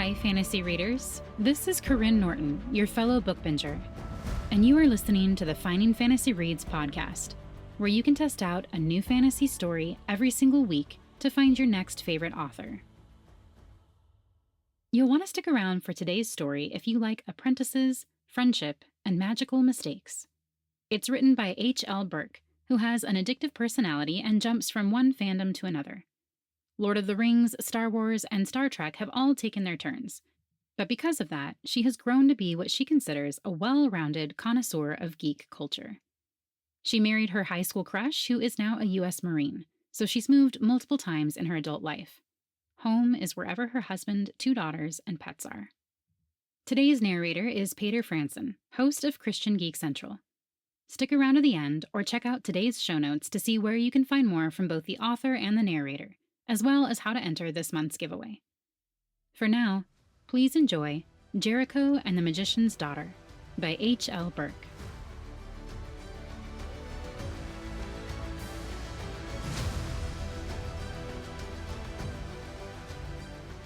Hi, fantasy readers. This is Corinne Norton, your fellow book binger, and you are listening to the Finding Fantasy Reads podcast, where you can test out a new fantasy story every single week to find your next favorite author. You'll want to stick around for today's story if you like apprentices, friendship, and magical mistakes. It's written by H.L. Burke, who has an addictive personality and jumps from one fandom to another. Lord of the Rings, Star Wars, and Star Trek have all taken their turns, but because of that, she has grown to be what she considers a well-rounded connoisseur of geek culture. She married her high school crush, who is now a U.S. Marine, so she's moved multiple times in her adult life. Home is wherever her husband, 2 daughters, and pets are. Today's narrator is Paeter Frandsen, host of Christian Geek Central. Stick around to the end or check out today's show notes to see where you can find more from both the author and the narrator, as well as how to enter this month's giveaway. For now, please enjoy Jericho and the Magician's Daughter by H.L. Burke.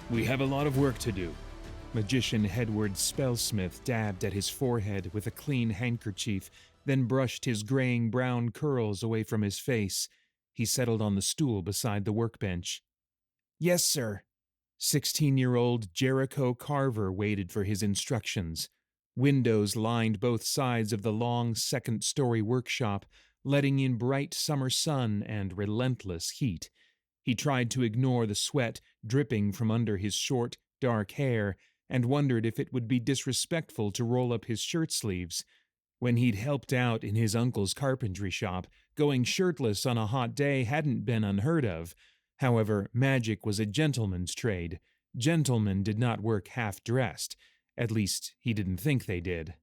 We have a lot of work to do. Magician Hedward Spellsmith dabbed at his forehead with a clean handkerchief, then brushed his graying brown curls away from his face. He settled on the stool beside the workbench. "Yes, sir." 16-year-old Jericho Carver waited for his instructions. Windows lined both sides of the long second-story workshop, letting in bright summer sun and relentless heat. He tried to ignore the sweat dripping from under his short, dark hair and wondered if it would be disrespectful to roll up his shirt sleeves. When he'd helped out in his uncle's carpentry shop, going shirtless on a hot day hadn't been unheard of. However, magic was a gentleman's trade. Gentlemen did not work half-dressed. At least, he didn't think they did.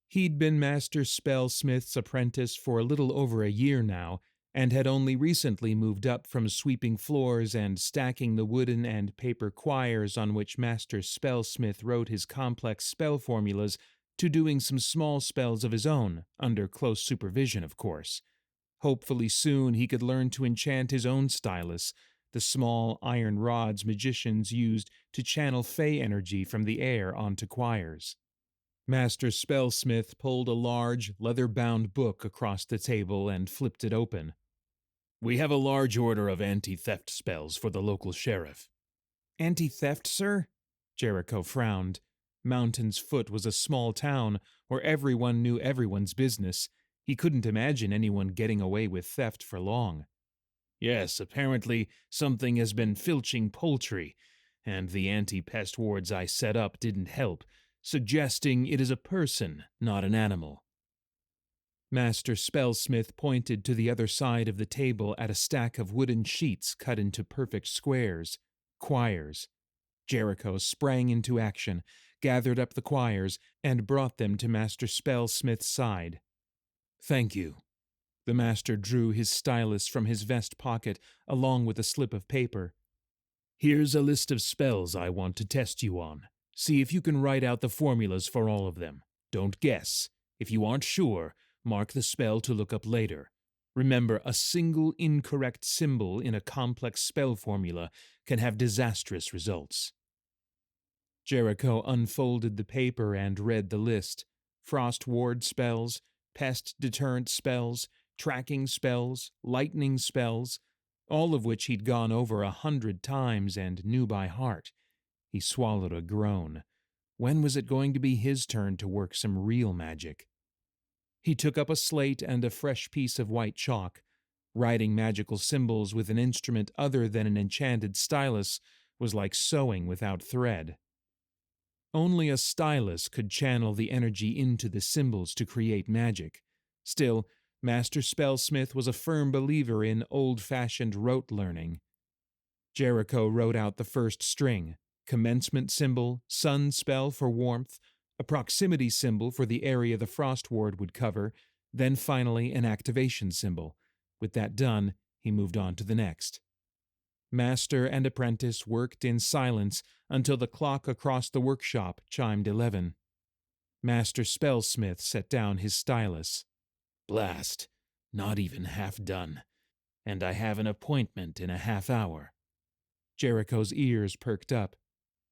He'd been Master Spellsmith's apprentice for a little over a year now, and had only recently moved up from sweeping floors and stacking the wooden and paper quires on which Master Spellsmith wrote his complex spell formulas to doing some small spells of his own, under close supervision, of course. Hopefully soon he could learn to enchant his own stylus, the small iron rods magicians used to channel fey energy from the air onto quires. Master Spellsmith pulled a large, leather-bound book across the table and flipped it open. "We have a large order of anti-theft spells for the local sheriff." "Anti-theft, sir?" Jericho frowned. Mountain's Foot was a small town where everyone knew everyone's business. He couldn't imagine anyone getting away with theft for long. "Yes, apparently something has been filching poultry, and the anti-pest wards I set up didn't help, suggesting it is a person, not an animal." Master Spellsmith pointed to the other side of the table at a stack of wooden sheets cut into perfect squares. Quires. Jericho sprang into action, gathered up the quires, and brought them to Master Spellsmith's side. "Thank you." The master drew his stylus from his vest pocket along with a slip of paper. "Here's a list of spells I want to test you on. See if you can write out the formulas for all of them. Don't guess. If you aren't sure, mark the spell to look up later. Remember, a single incorrect symbol in a complex spell formula can have disastrous results." Jericho unfolded the paper and read the list. Frost ward spells, pest deterrent spells, tracking spells, lightning spells, all of which he'd gone over 100 times and knew by heart. He swallowed a groan. When was it going to be his turn to work some real magic? He took up a slate and a fresh piece of white chalk. Writing magical symbols with an instrument other than an enchanted stylus was like sewing without thread. Only a stylus could channel the energy into the symbols to create magic. Still, Master Spellsmith was a firm believer in old-fashioned rote learning. Jericho wrote out the first string, commencement symbol, sun spell for warmth, a proximity symbol for the area the frost ward would cover, then finally an activation symbol. With that done, he moved on to the next. Master and apprentice worked in silence until the clock across the workshop chimed 11. Master Spellsmith set down his stylus. "Blast! Not even half done. And I have an appointment in a half hour." Jericho's ears perked up.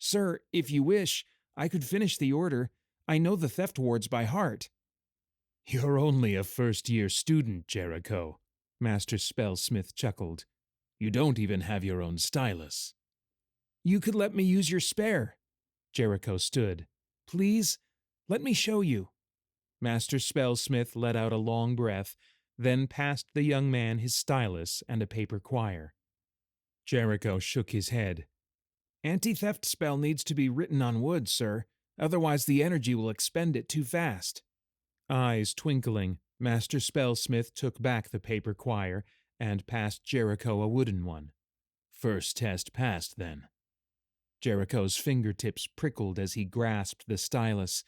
Sir, if you wish, I could finish the order. I know the theft wards by heart. You're only a first-year student, Jericho, Master Spellsmith chuckled. You don't even have your own stylus. You could let me use your spare. Jericho stood. Please, let me show you. Master Spellsmith let out a long breath, then passed the young man his stylus and a paper quire. Jericho shook his head. Anti-theft spell needs to be written on wood, sir. Otherwise the energy will expend it too fast. Eyes twinkling, Master Spellsmith took back the paper quire and passed Jericho a wooden one. First test passed, then. Jericho's fingertips prickled as he grasped the stylus.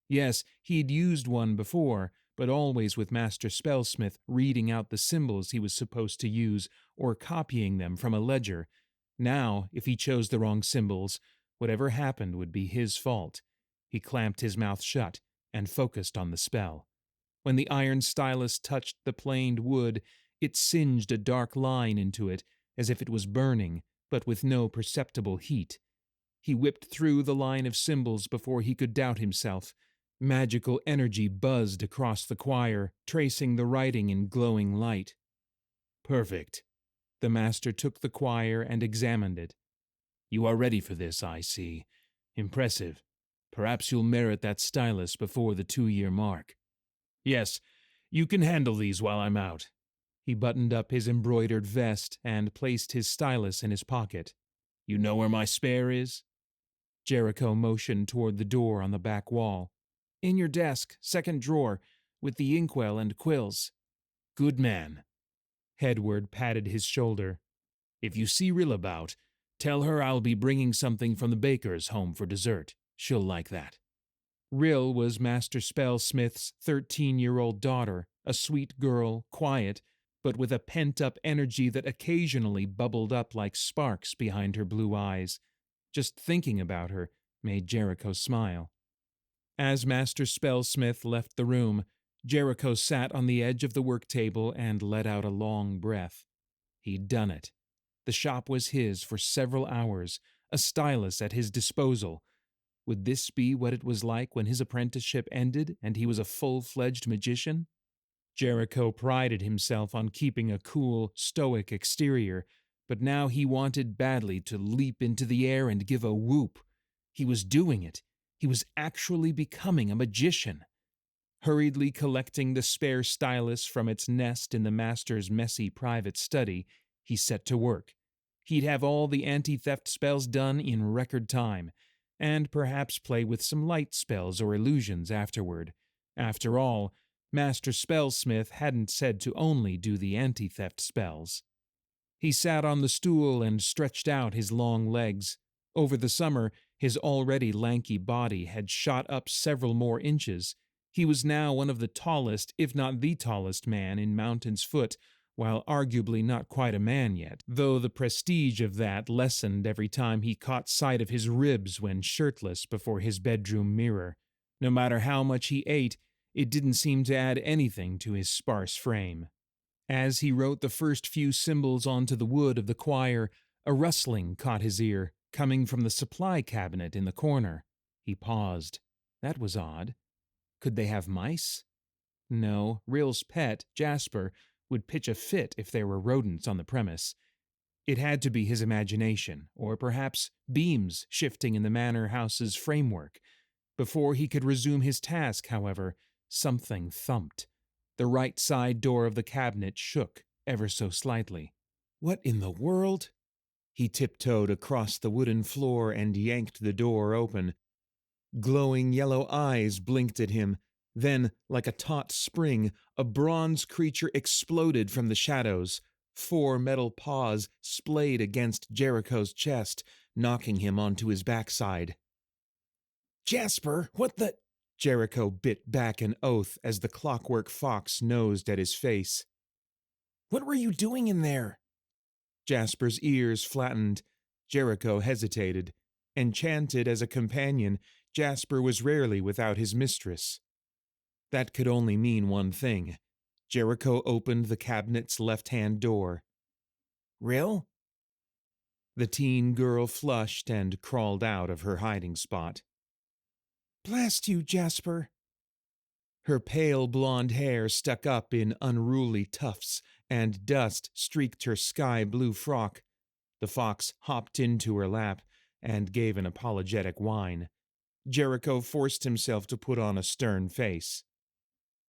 Yes, he'd used one before, but always with Master Spellsmith reading out the symbols he was supposed to use or copying them from a ledger. Now, if he chose the wrong symbols, whatever happened would be his fault. He clamped his mouth shut and focused on the spell. When the iron stylus touched the planed wood, it singed a dark line into it, as if it was burning, but with no perceptible heat. He whipped through the line of symbols before he could doubt himself. Magical energy buzzed across the quire, tracing the writing in glowing light. Perfect. The master took the quire and examined it. You are ready for this, I see. Impressive. Perhaps you'll merit that stylus before the 2-year mark. Yes, you can handle these while I'm out. He buttoned up his embroidered vest and placed his stylus in his pocket. You know where my spare is? Jericho motioned toward the door on the back wall. In your desk, second drawer, with the inkwell and quills. Good man. Hedward patted his shoulder. If you see Rill about, tell her I'll be bringing something from the baker's home for dessert. She'll like that. Rill was Master Spellsmith's 13-year-old daughter, a sweet girl, quiet, but with a pent-up energy that occasionally bubbled up like sparks behind her blue eyes. Just thinking about her made Jericho smile. As Master Spellsmith left the room, Jericho sat on the edge of the work table and let out a long breath. He'd done it. The shop was his for several hours, a stylus at his disposal. Would this be what it was like when his apprenticeship ended and he was a full-fledged magician? Jericho prided himself on keeping a cool, stoic exterior, but now he wanted badly to leap into the air and give a whoop. He was doing it. He was actually becoming a magician. Hurriedly collecting the spare stylus from its nest in the master's messy private study, he set to work. He'd have all the anti-theft spells done in record time, and perhaps play with some light spells or illusions afterward. After all, Master Spellsmith hadn't said to only do the anti-theft spells. He sat on the stool and stretched out his long legs. Over the summer, his already lanky body had shot up several more inches. He was now one of the tallest, if not the tallest man in Mountain's Foot, while arguably not quite a man yet, though the prestige of that lessened every time he caught sight of his ribs when shirtless before his bedroom mirror. No matter how much he ate, it didn't seem to add anything to his sparse frame. As he wrote the first few symbols onto the wood of the quire, a rustling caught his ear, coming from the supply cabinet in the corner. He paused. That was odd. Could they have mice? No, Rill's pet, Jasper, would pitch a fit if there were rodents on the premise. It had to be his imagination, or perhaps beams shifting in the manor house's framework. Before he could resume his task, however, something thumped. The right side door of the cabinet shook, ever so slightly. What in the world? He tiptoed across the wooden floor and yanked the door open. Glowing yellow eyes blinked at him. Then, like a taut spring, a bronze creature exploded from the shadows. 4 metal paws splayed against Jericho's chest, knocking him onto his backside. Jasper, what the— Jericho bit back an oath as the clockwork fox nosed at his face. What were you doing in there? Jasper's ears flattened. Jericho hesitated. Enchanted as a companion, Jasper was rarely without his mistress. That could only mean one thing. Jericho opened the cabinet's left-hand door. Rill? The teen girl flushed and crawled out of her hiding spot. "Blast you, Jasper." Her pale blonde hair stuck up in unruly tufts, and dust streaked her sky-blue frock. The fox hopped into her lap and gave an apologetic whine. Jericho forced himself to put on a stern face.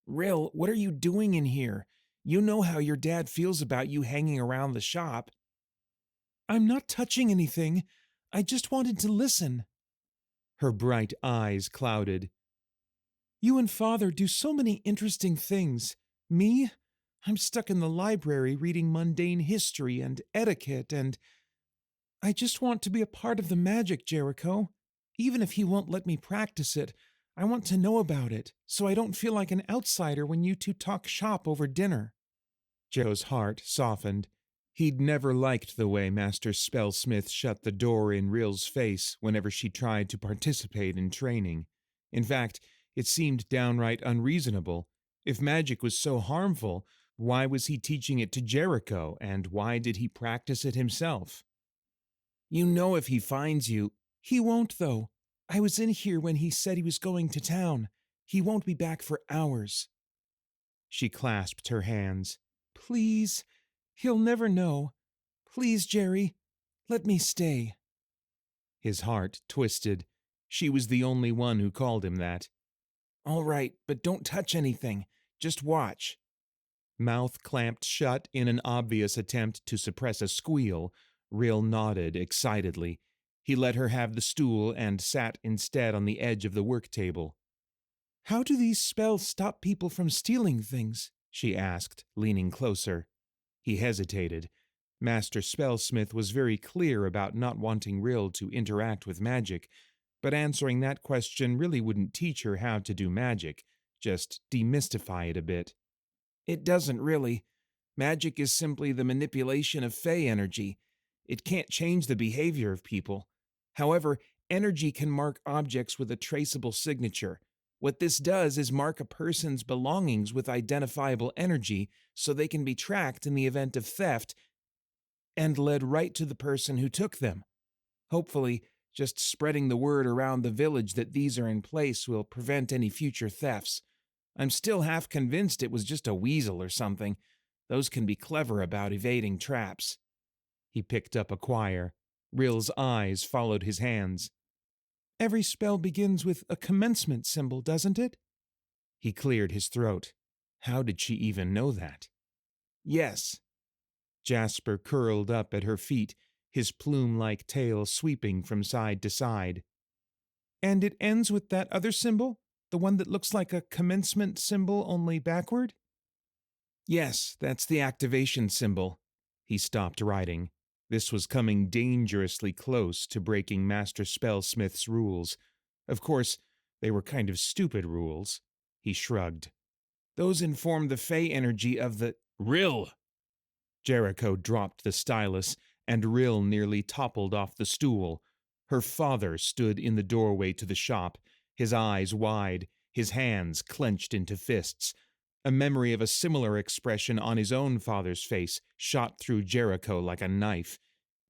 "Rill, what are you doing in here? You know how your dad feels about you hanging around the shop." "I'm not touching anything. I just wanted to listen." Her bright eyes clouded. "You and Father do so many interesting things. Me? I'm stuck in the library reading mundane history and etiquette, and I just want to be a part of the magic, Jericho. Even if he won't let me practice it, I want to know about it, so I don't feel like an outsider when you two talk shop over dinner." Joe's heart softened. He'd never liked the way Master Spellsmith shut the door in Rill's face whenever she tried to participate in training. In fact, it seemed downright unreasonable. If magic was so harmful, why was he teaching it to Jericho, and why did he practice it himself? "You know if he finds you—" "He won't, though. I was in here when he said he was going to town. He won't be back for hours." She clasped her hands. "Please, he'll never know. Please, Jerry, let me stay." His heart twisted. She was the only one who called him that. "All right, but don't touch anything. Just watch." Mouth clamped shut in an obvious attempt to suppress a squeal, Rill nodded excitedly. He let her have the stool and sat instead on the edge of the work table. "How do these spells stop people from stealing things?" she asked, leaning closer. He hesitated. Master Spellsmith was very clear about not wanting Rill to interact with magic, but answering that question really wouldn't teach her how to do magic, just demystify it a bit. "It doesn't really. Magic is simply the manipulation of fey energy. It can't change the behavior of people. However, energy can mark objects with a traceable signature. What this does is mark a person's belongings with identifiable energy so they can be tracked in the event of theft and led right to the person who took them. Hopefully, just spreading the word around the village that these are in place will prevent any future thefts. I'm still half convinced it was just a weasel or something. Those can be clever about evading traps." He picked up a quire. Rill's eyes followed his hands. "Every spell begins with a commencement symbol, doesn't it?" He cleared his throat. How did she even know that? "Yes." Jasper curled up at her feet, his plume-like tail sweeping from side to side. "And it ends with that other symbol? The one that looks like a commencement symbol, only backward?" "Yes, that's the activation symbol." He stopped writing. This was coming dangerously close to breaking Master Spellsmith's rules. Of course, they were kind of stupid rules. He shrugged. "Those inform the fey energy of the—" "Rill!" Jericho dropped the stylus, and Rill nearly toppled off the stool. Her father stood in the doorway to the shop, his eyes wide, his hands clenched into fists. A memory of a similar expression on his own father's face shot through Jericho like a knife.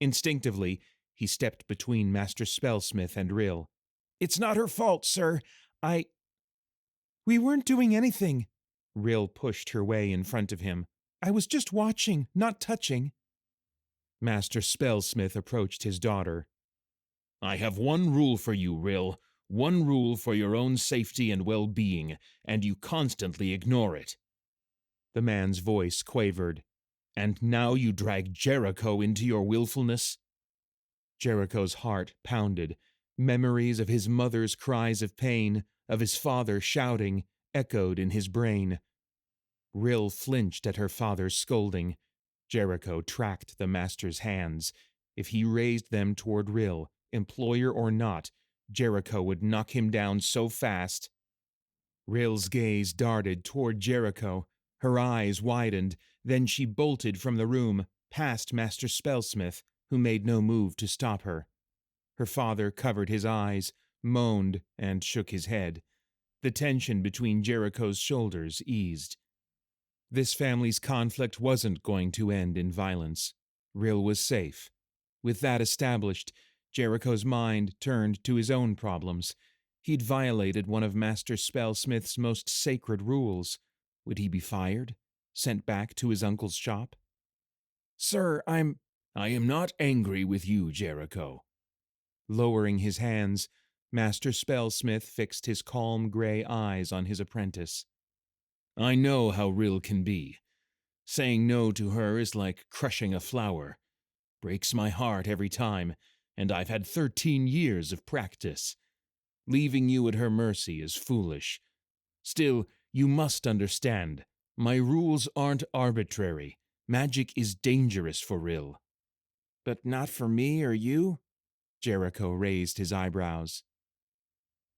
Instinctively, he stepped between Master Spellsmith and Rill. "It's not her fault, sir. We weren't doing anything." Rill pushed her way in front of him. "I was just watching, not touching." Master Spellsmith approached his daughter. "I have one rule for you, Rill. One rule for your own safety and well-being, and you constantly ignore it." The man's voice quavered. "And now you drag Jericho into your willfulness?" Jericho's heart pounded. Memories of his mother's cries of pain, of his father shouting, echoed in his brain. Rill flinched at her father's scolding. Jericho tracked the master's hands. If he raised them toward Rill, employer or not, Jericho would knock him down so fast. Rill's gaze darted toward Jericho. Her eyes widened. Then she bolted from the room, past Master Spellsmith, who made no move to stop her. Her father covered his eyes, moaned, and shook his head. The tension between Jericho's shoulders eased. This family's conflict wasn't going to end in violence. Rill was safe. With that established, Jericho's mind turned to his own problems. He'd violated one of Master Spellsmith's most sacred rules. Would he be fired? Sent back to his uncle's shop? Sir, I am not angry with you, Jericho. Lowering his hands, Master Spellsmith fixed his calm gray eyes on his apprentice. I know how Rill can be. Saying no to her is like crushing a flower. Breaks my heart every time, and I've had 13 years of practice. Leaving you at her mercy is foolish. Still, you must understand, my rules aren't arbitrary. Magic is dangerous for Rill. But not for me or you? Jericho raised his eyebrows.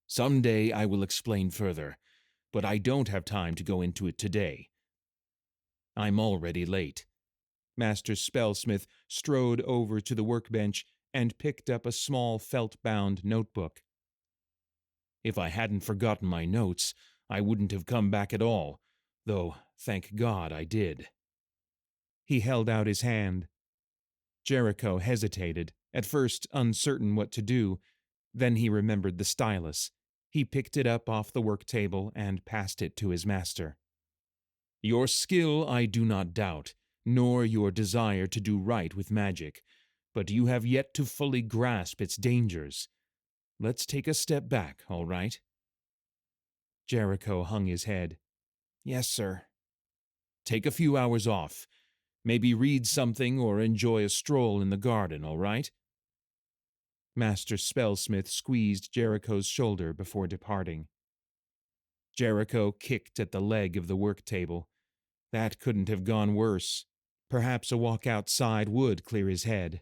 Someday I will explain further, but I don't have time to go into it today. I'm already late. Master Spellsmith strode over to the workbench and picked up a small felt-bound notebook. If I hadn't forgotten my notes, I wouldn't have come back at all, though thank God I did. He held out his hand. Jericho hesitated, at first uncertain what to do. Then he remembered the stylus. He picked it up off the work table and passed it to his master. Your skill I do not doubt, nor your desire to do right with magic, but you have yet to fully grasp its dangers. Let's take a step back, all right? Jericho hung his head. Yes, sir. Take a few hours off. Maybe read something or enjoy a stroll in the garden, all right? Master Spellsmith squeezed Jericho's shoulder before departing. Jericho kicked at the leg of the work table. That couldn't have gone worse. Perhaps a walk outside would clear his head.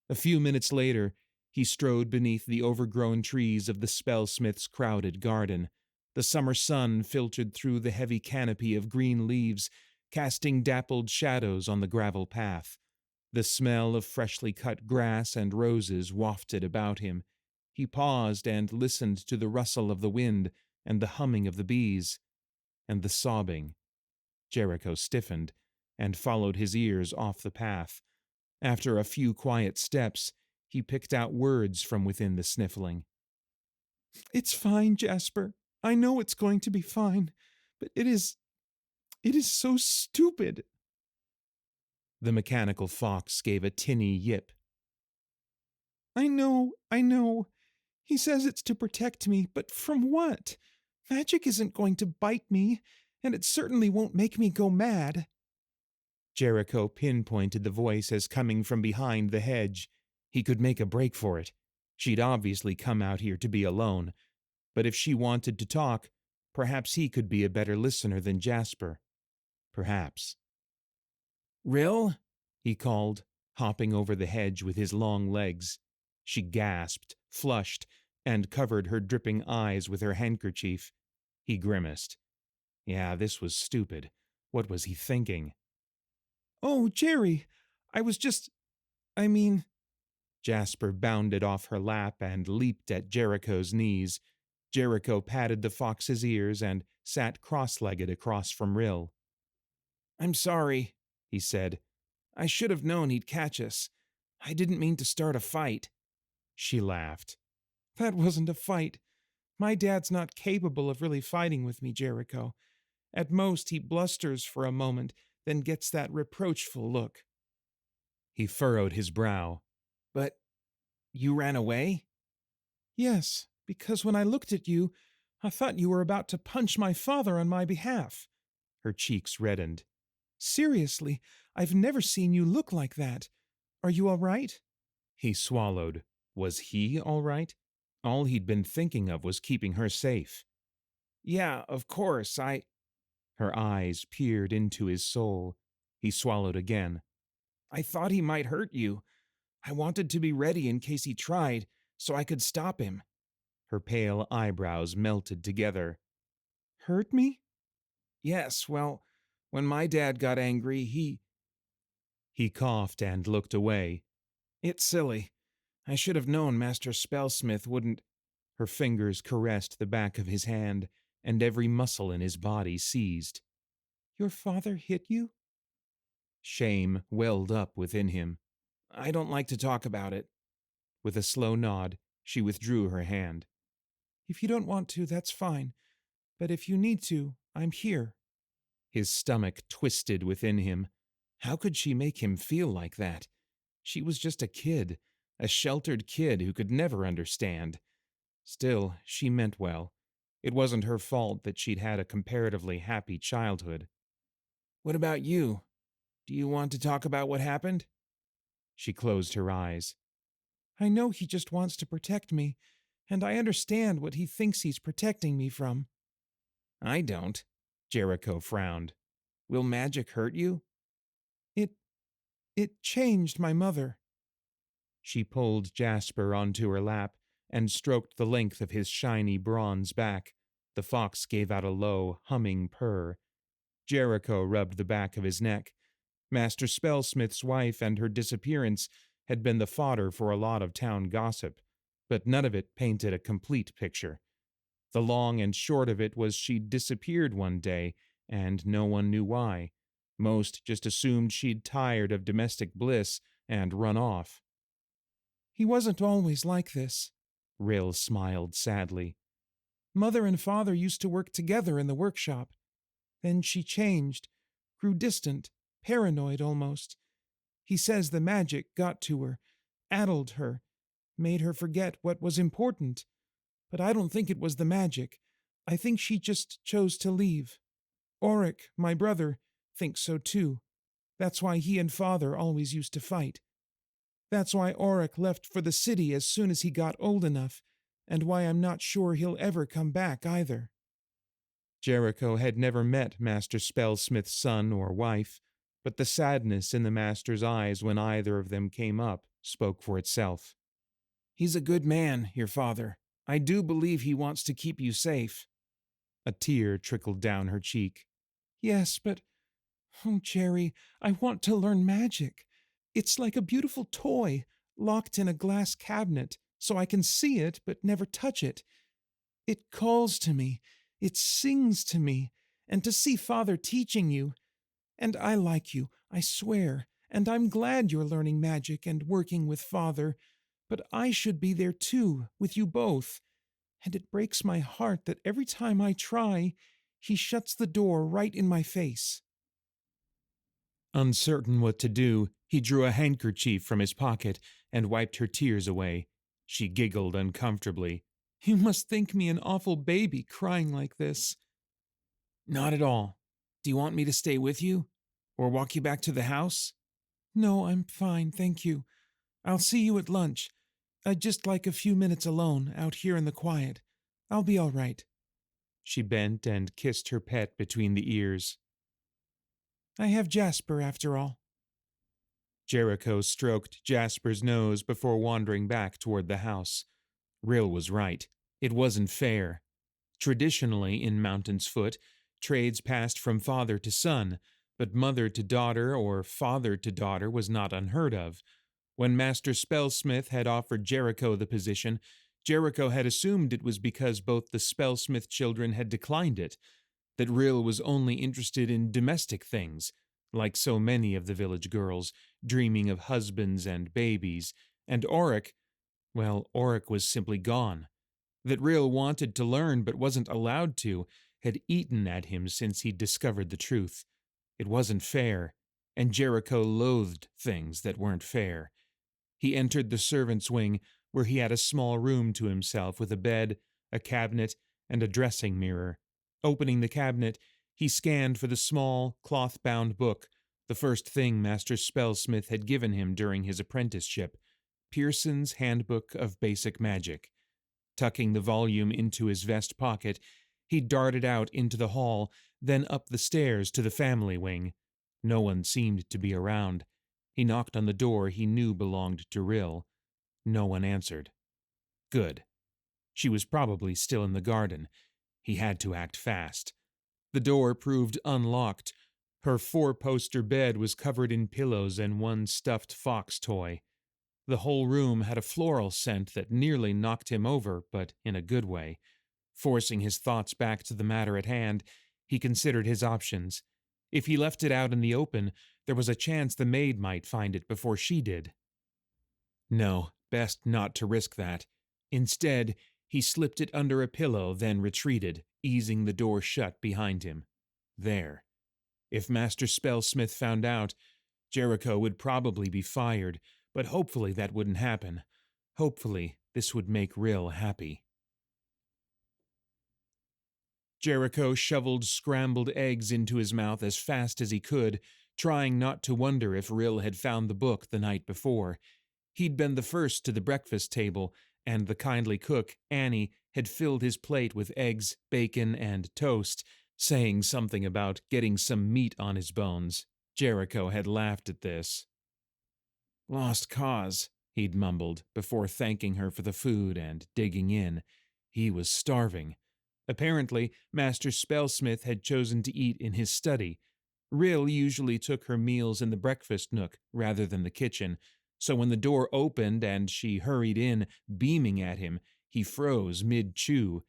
A few minutes later, he strode beneath the overgrown trees of the Spellsmith's crowded garden. The summer sun filtered through the heavy canopy of green leaves, casting dappled shadows on the gravel path. The smell of freshly cut grass and roses wafted about him. He paused and listened to the rustle of the wind and the humming of the bees, and the sobbing. Jericho stiffened and followed his ears off the path. After a few quiet steps, he picked out words from within the sniffling. It's fine, Jasper. I know it's going to be fine, but it is so stupid. The mechanical fox gave a tinny yip. I know. He says it's to protect me, but from what? Magic isn't going to bite me, and it certainly won't make me go mad. Jericho pinpointed the voice as coming from behind the hedge. He could make a break for it. She'd obviously come out here to be alone, but if she wanted to talk, perhaps he could be a better listener than Jasper. Perhaps. Rill? He called, hopping over the hedge with his long legs. She gasped, flushed, and covered her dripping eyes with her handkerchief. He grimaced. Yeah, this was stupid. What was he thinking? Oh, Jerry, Jasper bounded off her lap and leaped at Jericho's knees. Jericho patted the fox's ears and sat cross-legged across from Rill. I'm sorry, he said. I should have known he'd catch us. I didn't mean to start a fight. She laughed. That wasn't a fight. My dad's not capable of really fighting with me, Jericho. At most, he blusters for a moment, then gets that reproachful look. He furrowed his brow. But you ran away? Yes, because when I looked at you, I thought you were about to punch my father on my behalf. Her cheeks reddened. Seriously, I've never seen you look like that. Are you all right? He swallowed. Was he all right? All he'd been thinking of was keeping her safe. Yeah, of course, Her eyes peered into his soul. He swallowed again. I thought he might hurt you. I wanted to be ready in case he tried, so I could stop him. Her pale eyebrows melted together. Hurt me? Yes, well, when my dad got angry, He coughed and looked away. It's silly. I should have known Master Spellsmith wouldn't. Her fingers caressed the back of his hand, and every muscle in his body seized. Your father hit you? Shame welled up within him. I don't like to talk about it. With a slow nod, she withdrew her hand. If you don't want to, that's fine. But if you need to, I'm here. His stomach twisted within him. How could she make him feel like that? She was just a kid, a sheltered kid who could never understand. Still, she meant well. It wasn't her fault that she'd had a comparatively happy childhood. What about you? Do you want to talk about what happened? She closed her eyes. I know he just wants to protect me, and I understand what he thinks he's protecting me from. I don't. Jericho frowned. Will magic hurt you? It changed my mother. She pulled Jasper onto her lap and stroked the length of his shiny bronze back. The fox gave out a low, humming purr. Jericho rubbed the back of his neck. Master Spellsmith's wife and her disappearance had been the fodder for a lot of town gossip, but none of it painted a complete picture. The long and short of it was she'd disappeared one day, and no one knew why. Most just assumed she'd tired of domestic bliss and run off. He wasn't always like this, Rill smiled sadly. Mother and father used to work together in the workshop. Then she changed, grew distant, paranoid almost. He says the magic got to her, addled her, made her forget what was important. But I don't think it was the magic. I think she just chose to leave. Auric, my brother, thinks so too. That's why he and father always used to fight. That's why Auric left for the city as soon as he got old enough, and why I'm not sure he'll ever come back either. Jericho had never met Master Spellsmith's son or wife, but the sadness in the master's eyes when either of them came up spoke for itself. He's a good man, your father. I do believe he wants to keep you safe. A tear trickled down her cheek. Yes, but... Oh, Jerry, I want to learn magic. It's like a beautiful toy, locked in a glass cabinet, so I can see it but never touch it. It calls to me, it sings to me, and to see Father teaching you. And I like you, I swear, and I'm glad you're learning magic and working with Father, but I should be there too, with you both. And it breaks my heart that every time I try, he shuts the door right in my face. Uncertain what to do, he drew a handkerchief from his pocket and wiped her tears away. She giggled uncomfortably. You must think me an awful baby crying like this. Not at all. Do you want me to stay with you? Or walk you back to the house? No, I'm fine, thank you. I'll see you at lunch. I'd just like a few minutes alone, out here in the quiet. I'll be all right. She bent and kissed her pet between the ears. I have Jasper, after all. Jericho stroked Jasper's nose before wandering back toward the house. Rill was right. It wasn't fair. Traditionally, in Mountain's Foot, trades passed from father to son, but mother to daughter or father to daughter was not unheard of. When Master Spellsmith had offered Jericho the position, Jericho had assumed it was because both the Spellsmith children had declined it, that Rill was only interested in domestic things, like so many of the village girls, dreaming of husbands and babies, and Auric, well, Auric was simply gone. That Rill wanted to learn but wasn't allowed to had eaten at him since he'd discovered the truth. It wasn't fair, and Jericho loathed things that weren't fair. He entered the servants' wing, where he had a small room to himself with a bed, a cabinet, and a dressing mirror. Opening the cabinet, he scanned for the small, cloth-bound book, the first thing Master Spellsmith had given him during his apprenticeship, Pearson's Handbook of Basic Magic. Tucking the volume into his vest pocket, he darted out into the hall, then up the stairs to the family wing. No one seemed to be around. He knocked on the door he knew belonged to Rill. No one answered. Good. She was probably still in the garden. He had to act fast. The door proved unlocked. Her four-poster bed was covered in pillows and one stuffed fox toy. The whole room had a floral scent that nearly knocked him over, but in a good way. Forcing his thoughts back to the matter at hand, he considered his options. If he left it out in the open, there was a chance the maid might find it before she did. No, best not to risk that. Instead, he slipped it under a pillow, then retreated, easing the door shut behind him. There. If Master Spellsmith found out, Jericho would probably be fired, but hopefully that wouldn't happen. Hopefully, this would make Rill happy. Jericho shoveled scrambled eggs into his mouth as fast as he could, trying not to wonder if Rill had found the book the night before. He'd been the first to the breakfast table, and the kindly cook, Annie, had filled his plate with eggs, bacon, and toast, saying something about getting some meat on his bones. Jericho had laughed at this. Lost cause, he'd mumbled, before thanking her for the food and digging in. He was starving. Apparently, Master Spellsmith had chosen to eat in his study. Rill usually took her meals in the breakfast nook rather than the kitchen, so when the door opened and she hurried in, beaming at him, he froze mid-chew.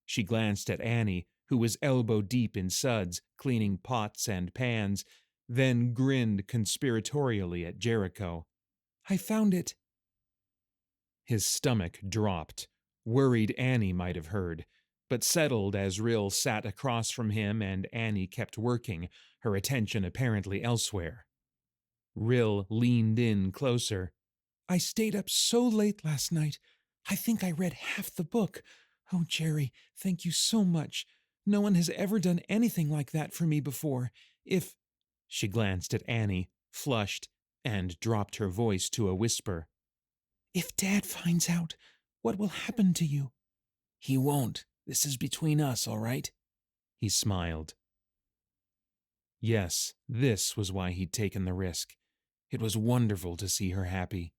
She glanced at Annie, who was elbow-deep in suds, cleaning pots and pans, then grinned conspiratorially at Jericho. I found it. His stomach dropped. Worried Annie might have heard, but settled as Rill sat across from him and Annie kept working, her attention apparently elsewhere. Rill leaned in closer. I stayed up so late last night. I think I read half the book. Oh, Jerry, thank you so much. No one has ever done anything like that for me before. If... She glanced at Annie, flushed, and dropped her voice to a whisper. If Dad finds out, what will happen to you? He won't. This is between us, all right? He smiled. Yes, this was why he'd taken the risk. It was wonderful to see her happy.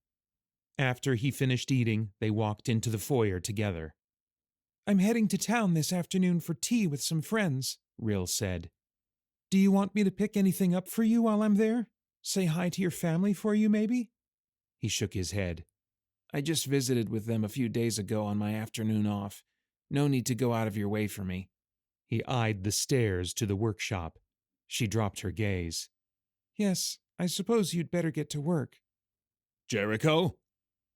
After he finished eating, they walked into the foyer together. I'm heading to town this afternoon for tea with some friends, Rill said. Do you want me to pick anything up for you while I'm there? Say hi to your family for you, maybe? He shook his head. I just visited with them a few days ago on my afternoon off. No need to go out of your way for me. He eyed the stairs to the workshop. She dropped her gaze. Yes, I suppose you'd better get to work. Jericho?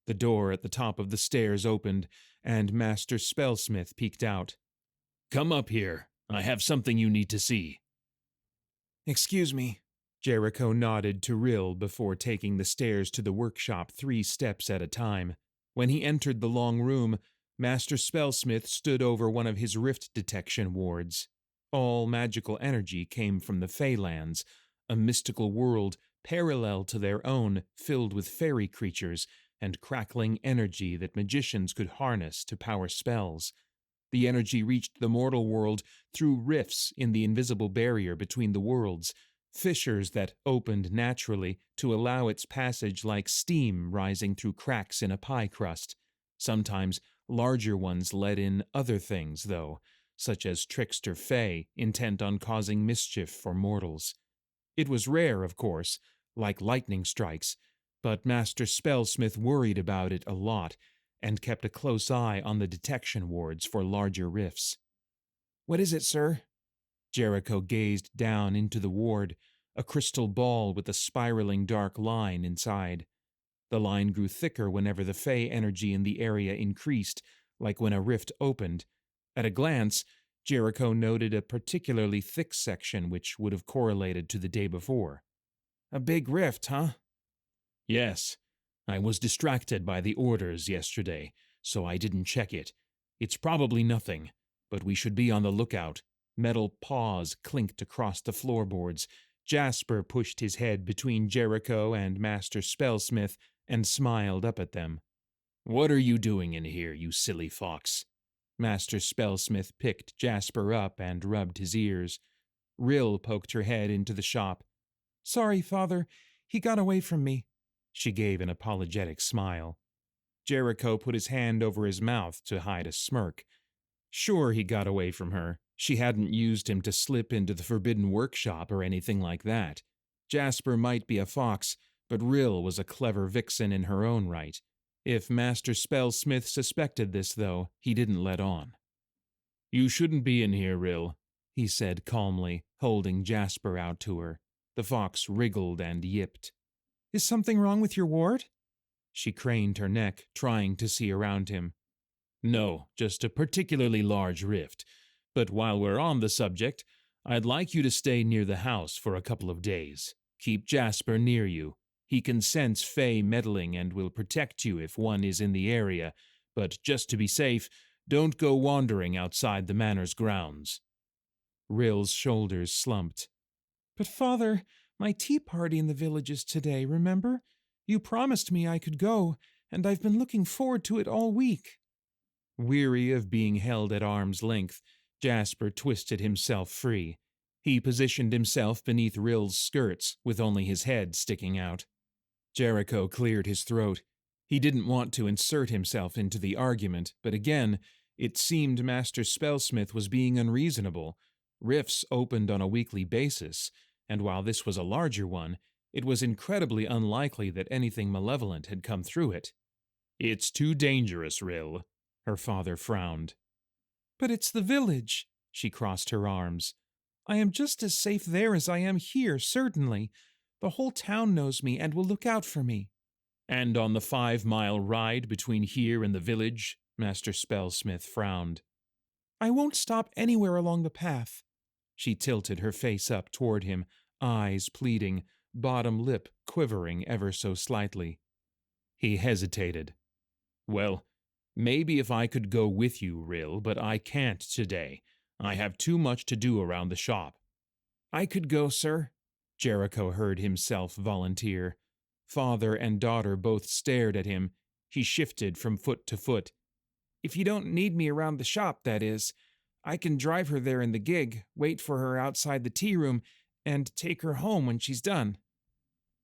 The door at the top of the stairs opened, and Master Spellsmith peeked out. Come up here. I have something you need to see. Excuse me. Jericho nodded to Rill before taking the stairs to the workshop 3 steps at a time. When he entered the long room, Master Spellsmith stood over one of his rift detection wards. All magical energy came from the Feylands, a mystical world parallel to their own, filled with fairy creatures and crackling energy that magicians could harness to power spells. The energy reached the mortal world through rifts in the invisible barrier between the worlds, fissures that opened naturally to allow its passage like steam rising through cracks in a pie crust. Sometimes larger ones let in other things, though, such as trickster Fey intent on causing mischief for mortals. It was rare, of course, like lightning strikes, but Master Spellsmith worried about it a lot and kept a close eye on the detection wards for larger rifts. What is it, sir? Jericho gazed down into the ward, a crystal ball with a spiraling dark line inside. The line grew thicker whenever the Fey energy in the area increased, like when a rift opened. At a glance, Jericho noted a particularly thick section which would have correlated to the day before. A big rift, huh? Yes. I was distracted by the orders yesterday, so I didn't check it. It's probably nothing, but we should be on the lookout. Metal paws clinked across the floorboards. Jasper pushed his head between Jericho and Master Spellsmith and smiled up at them. What are you doing in here, you silly fox? Master Spellsmith picked Jasper up and rubbed his ears. Rill poked her head into the shop. Sorry, Father. He got away from me. She gave an apologetic smile. Jericho put his hand over his mouth to hide a smirk. Sure, he got away from her. She hadn't used him to slip into the forbidden workshop or anything like that. Jasper might be a fox, but Rill was a clever vixen in her own right. If Master Spellsmith suspected this, though, he didn't let on. You shouldn't be in here, Rill, he said calmly, holding Jasper out to her. The fox wriggled and yipped. Is something wrong with your ward? She craned her neck, trying to see around him. No, just a particularly large rift. But while we're on the subject, I'd like you to stay near the house for a couple of days. Keep Jasper near you. He can sense Fey meddling and will protect you if one is in the area, but just to be safe, don't go wandering outside the manor's grounds. Rill's shoulders slumped. But father, my tea party in the village is today, remember? You promised me I could go, and I've been looking forward to it all week. Weary of being held at arm's length, Jasper twisted himself free. He positioned himself beneath Rill's skirts, with only his head sticking out. Jericho cleared his throat. He didn't want to insert himself into the argument, but again, it seemed Master Spellsmith was being unreasonable. Rifts opened on a weekly basis, and while this was a larger one, it was incredibly unlikely that anything malevolent had come through it. "It's too dangerous, Rill," her father frowned. But it's the village, she crossed her arms. I am just as safe there as I am here, certainly. The whole town knows me and will look out for me. "And on the 5-mile ride between here and the village?" Master Spellsmith frowned. I won't stop anywhere along the path. She tilted her face up toward him, eyes pleading, bottom lip quivering ever so slightly. He hesitated. "Well, maybe if I could go with you, Rill, but I can't today. I have too much to do around the shop." I could go, sir, Jericho heard himself volunteer. Father and daughter both stared at him. He shifted from foot to foot. If you don't need me around the shop, that is. I can drive her there in the gig, wait for her outside the tea room, and take her home when she's done.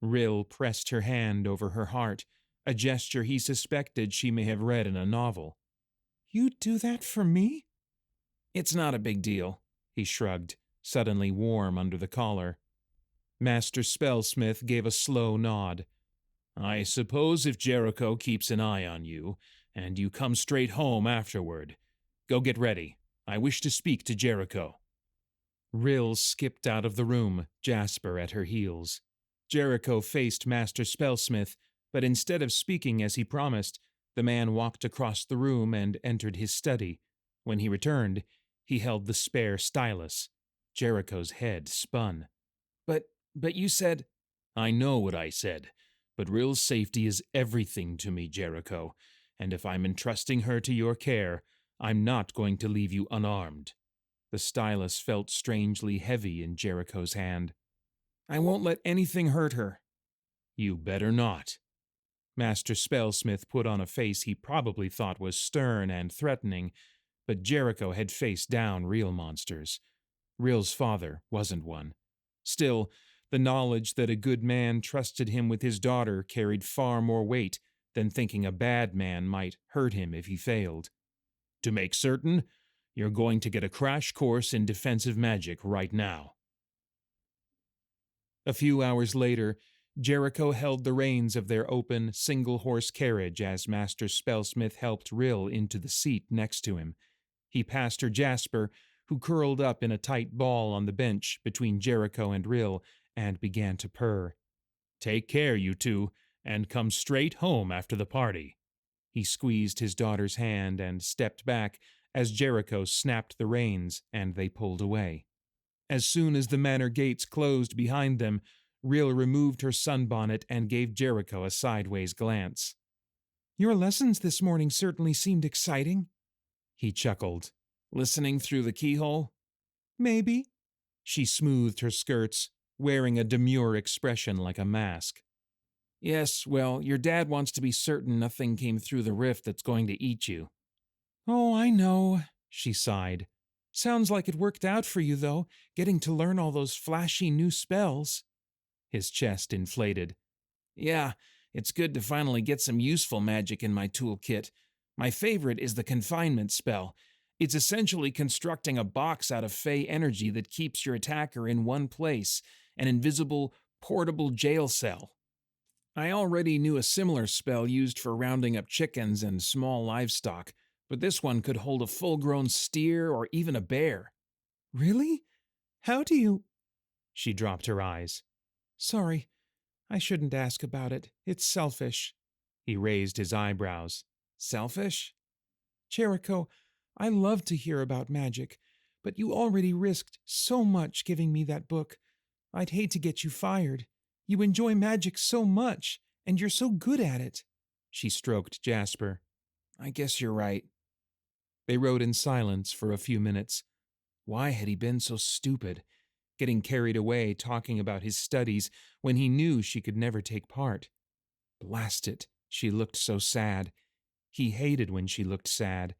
Rill pressed her hand over her heart, a gesture he suspected she may have read in a novel. You'd do that for me? It's not a big deal, he shrugged, suddenly warm under the collar. Master Spellsmith gave a slow nod. I suppose if Jericho keeps an eye on you, and you come straight home afterward. Go get ready. I wish to speak to Jericho. Rill skipped out of the room, Jasper at her heels. Jericho faced Master Spellsmith, but instead of speaking as he promised, the man walked across the room and entered his study. When he returned, he held the spare stylus. Jericho's head spun. But you said— I know what I said, but Rill's safety is everything to me, Jericho, and if I'm entrusting her to your care, I'm not going to leave you unarmed. The stylus felt strangely heavy in Jericho's hand. I won't let anything hurt her. You better not. Master Spellsmith put on a face he probably thought was stern and threatening, but Jericho had faced down real monsters. Rill's father wasn't one. Still, the knowledge that a good man trusted him with his daughter carried far more weight than thinking a bad man might hurt him if he failed. To make certain, you're going to get a crash course in defensive magic right now. A few hours later, Jericho held the reins of their open, single-horse carriage as Master Spellsmith helped Rill into the seat next to him. He passed her Jasper, who curled up in a tight ball on the bench between Jericho and Rill, and began to purr. Take care, you two, and come straight home after the party. He squeezed his daughter's hand and stepped back as Jericho snapped the reins and they pulled away. As soon as the manor gates closed behind them, Rill removed her sunbonnet and gave Jericho a sideways glance. Your lessons this morning certainly seemed exciting. He chuckled. Listening through the keyhole? Maybe. She smoothed her skirts, wearing a demure expression like a mask. Yes, well, your dad wants to be certain nothing came through the rift that's going to eat you. Oh, I know, she sighed. Sounds like it worked out for you, though, getting to learn all those flashy new spells. His chest inflated. Yeah, it's good to finally get some useful magic in my toolkit. My favorite is the confinement spell. It's essentially constructing a box out of Fey energy that keeps your attacker in one place, an invisible, portable jail cell. I already knew a similar spell used for rounding up chickens and small livestock, but this one could hold a full-grown steer or even a bear. Really? How do you— She dropped her eyes. Sorry, I shouldn't ask about it. It's selfish. He raised his eyebrows. Selfish? Jericho, I love to hear about magic, but you already risked so much giving me that book. I'd hate to get you fired. You enjoy magic so much, and you're so good at it. She stroked Jasper. I guess you're right. They rode in silence for a few minutes. Why had he been so stupid, getting carried away talking about his studies when he knew she could never take part? Blast it, she looked so sad. He hated when she looked sad.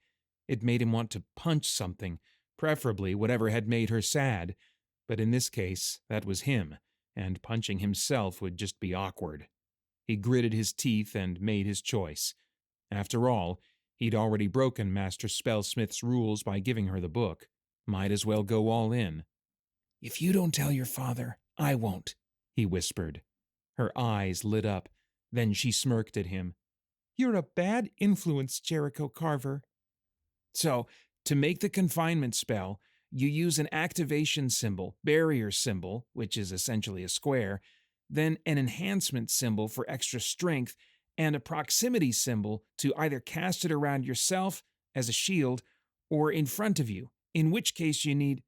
It made him want to punch something, preferably whatever had made her sad. But in this case, that was him, and punching himself would just be awkward. He gritted his teeth and made his choice. After all, he'd already broken Master Spellsmith's rules by giving her the book. Might as well go all in. If you don't tell your father, I won't, he whispered. Her eyes lit up. Then she smirked at him. You're a bad influence, Jericho Carver. So, to make the confinement spell, you use an activation symbol, barrier symbol, which is essentially a square, then an enhancement symbol for extra strength, and a proximity symbol to either cast it around yourself as a shield or in front of you, in which case you need.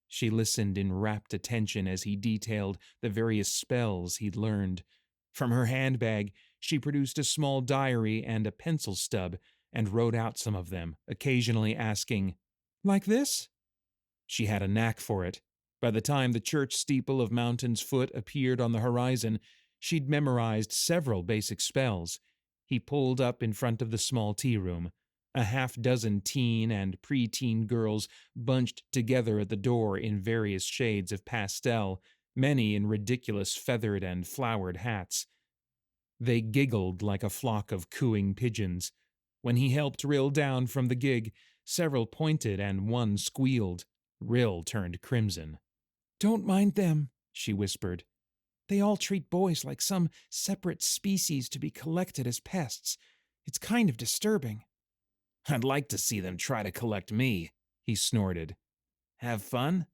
She listened in rapt attention as he detailed the various spells he'd learned. From her handbag, she produced a small diary and a pencil stub and wrote out some of them, occasionally asking, Like this? She had a knack for it. By the time the church steeple of Mountain's Foot appeared on the horizon, she'd memorized several basic spells. He pulled up in front of the small tea room. A half-dozen teen and pre-teen girls bunched together at the door in various shades of pastel, many in ridiculous feathered and flowered hats. They giggled like a flock of cooing pigeons. When he helped Rill down from the gig, several pointed and one squealed. Rill turned crimson. Don't mind them, she whispered. They all treat boys like some separate species to be collected as pests. It's kind of disturbing. I'd like to see them try to collect me, he snorted. Have fun?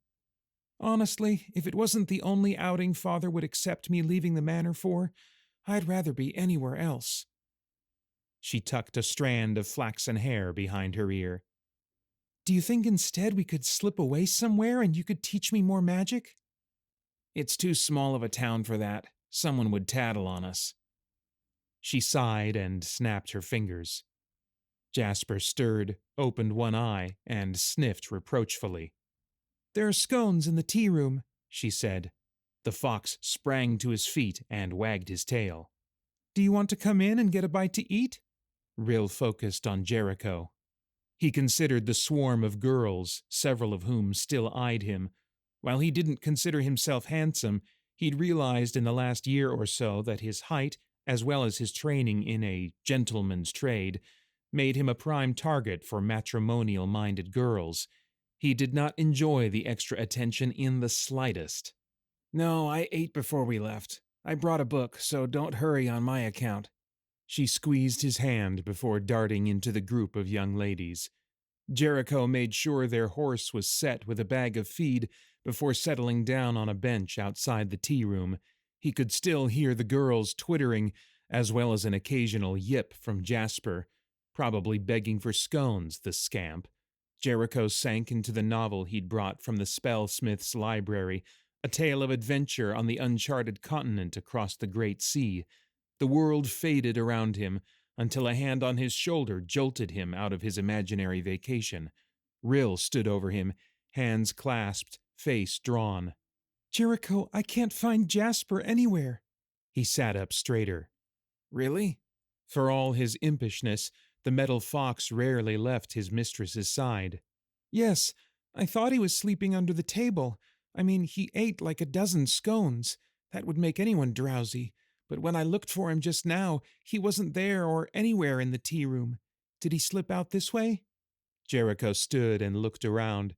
Honestly, if it wasn't the only outing Father would accept me leaving the manor for, I'd rather be anywhere else. She tucked a strand of flaxen hair behind her ear. Do you think instead we could slip away somewhere and you could teach me more magic? It's too small of a town for that. Someone would tattle on us. She sighed and snapped her fingers. Jasper stirred, opened one eye, and sniffed reproachfully. There are scones in the tea room, she said. The fox sprang to his feet and wagged his tail. Do you want to come in and get a bite to eat? Rill focused on Jericho. He considered the swarm of girls, several of whom still eyed him. While he didn't consider himself handsome, he'd realized in the last year or so that his height, as well as his training in a gentleman's trade, made him a prime target for matrimonial-minded girls. He did not enjoy the extra attention in the slightest. No, I ate before we left. I brought a book, so don't hurry on my account. She squeezed his hand before darting into the group of young ladies. Jericho made sure their horse was set with a bag of feed before settling down on a bench outside the tea room. He could still hear the girls twittering, as well as an occasional yip from Jasper, probably begging for scones, the scamp. Jericho sank into the novel he'd brought from the spellsmith's library, a tale of adventure on the uncharted continent across the great sea. The world faded around him until a hand on his shoulder jolted him out of his imaginary vacation. Rill stood over him, hands clasped, face drawn. Jericho, I can't find Jasper anywhere. He sat up straighter. Really? For all his impishness, the metal fox rarely left his mistress's side. Yes, I thought he was sleeping under the table. I mean, he ate like a dozen scones. That would make anyone drowsy. But when I looked for him just now, he wasn't there or anywhere in the tea room. Did he slip out this way? Jericho stood and looked around.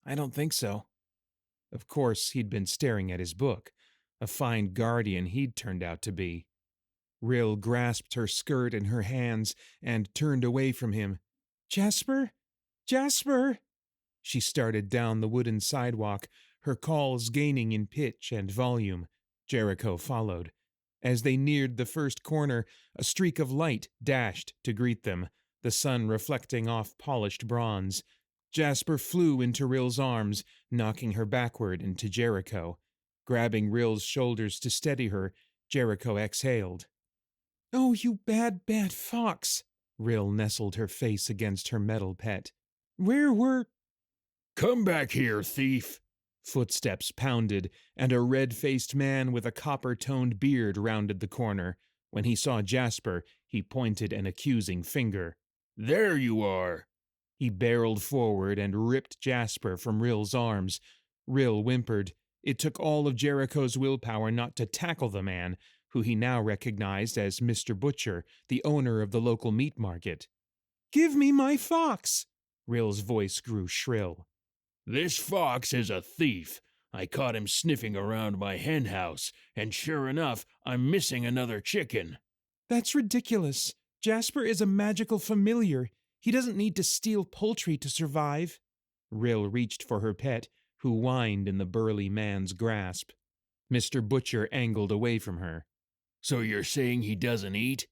I don't think so. Of course, he'd been staring at his book. A fine guardian he'd turned out to be. Rill grasped her skirt in her hands and turned away from him. Jasper? Jasper! She started down the wooden sidewalk, her calls gaining in pitch and volume. Jericho followed. As they neared the first corner, a streak of light dashed to greet them, the sun reflecting off polished bronze. Jasper flew into Rill's arms, knocking her backward into Jericho. Grabbing Rill's shoulders to steady her, Jericho exhaled. "Oh, you bad, bad fox!" Rill nestled her face against her metal pet. "Where were—" "Come back here, thief!" Footsteps pounded, and a red-faced man with a copper-toned beard rounded the corner. When he saw Jasper, he pointed an accusing finger. "There you are!" He barreled forward and ripped Jasper from Rill's arms. Rill whimpered. It took all of Jericho's willpower not to tackle the man, who he now recognized as Mr. Butcher, the owner of the local meat market. "Give me my fox!" Rill's voice grew shrill. "This fox is a thief. I caught him sniffing around my hen house, and sure enough, I'm missing another chicken." "That's ridiculous. Jasper is a magical familiar. He doesn't need to steal poultry to survive." Rill reached for her pet, who whined in the burly man's grasp. Mr. Butcher angled away from her. "So you're saying he doesn't eat?"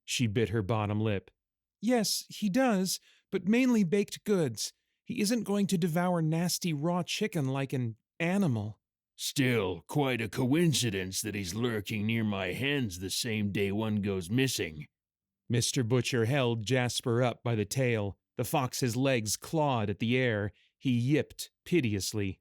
She bit her bottom lip. "Yes, he does, but mainly baked goods. He isn't going to devour nasty raw chicken like an animal." "Still, quite a coincidence that he's lurking near my hens the same day one goes missing." Mr. Butcher held Jasper up by the tail. The fox's legs clawed at the air. He yipped piteously.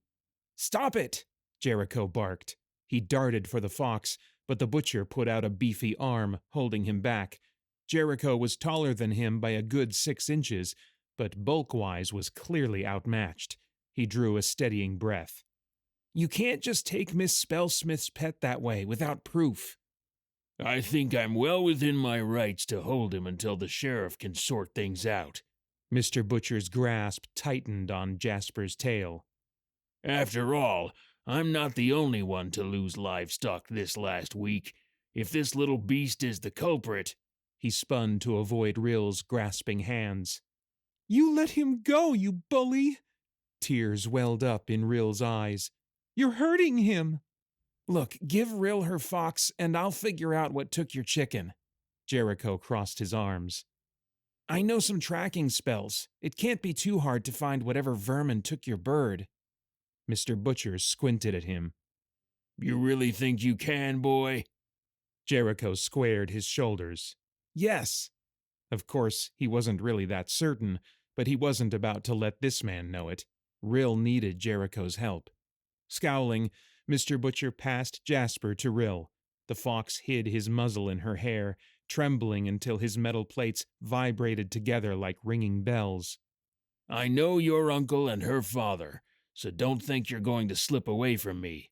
"Stop it!" Jericho barked. He darted for the fox, but the butcher put out a beefy arm, holding him back. Jericho was taller than him by a good 6 inches, but bulk-wise was clearly outmatched. He drew a steadying breath. "You can't just take Miss Spellsmith's pet that way, without proof." "I think I'm well within my rights to hold him until the sheriff can sort things out." Mr. Butcher's grasp tightened on Jasper's tail. "After all, I'm not the only one to lose livestock this last week. If this little beast is the culprit—" He spun to avoid Rill's grasping hands. "You let him go, you bully!" Tears welled up in Rill's eyes. "You're hurting him!" "Look, give Rill her fox, and I'll figure out what took your chicken." Jericho crossed his arms. "I know some tracking spells. It can't be too hard to find whatever vermin took your bird." Mr. Butcher squinted at him. "You really think you can, boy?" Jericho squared his shoulders. "Yes." Of course, he wasn't really that certain, but he wasn't about to let this man know it. Rill needed Jericho's help. Scowling, Mr. Butcher passed Jasper to Rill. The fox hid his muzzle in her hair, trembling until his metal plates vibrated together like ringing bells. "I know your uncle and her father, so don't think you're going to slip away from me."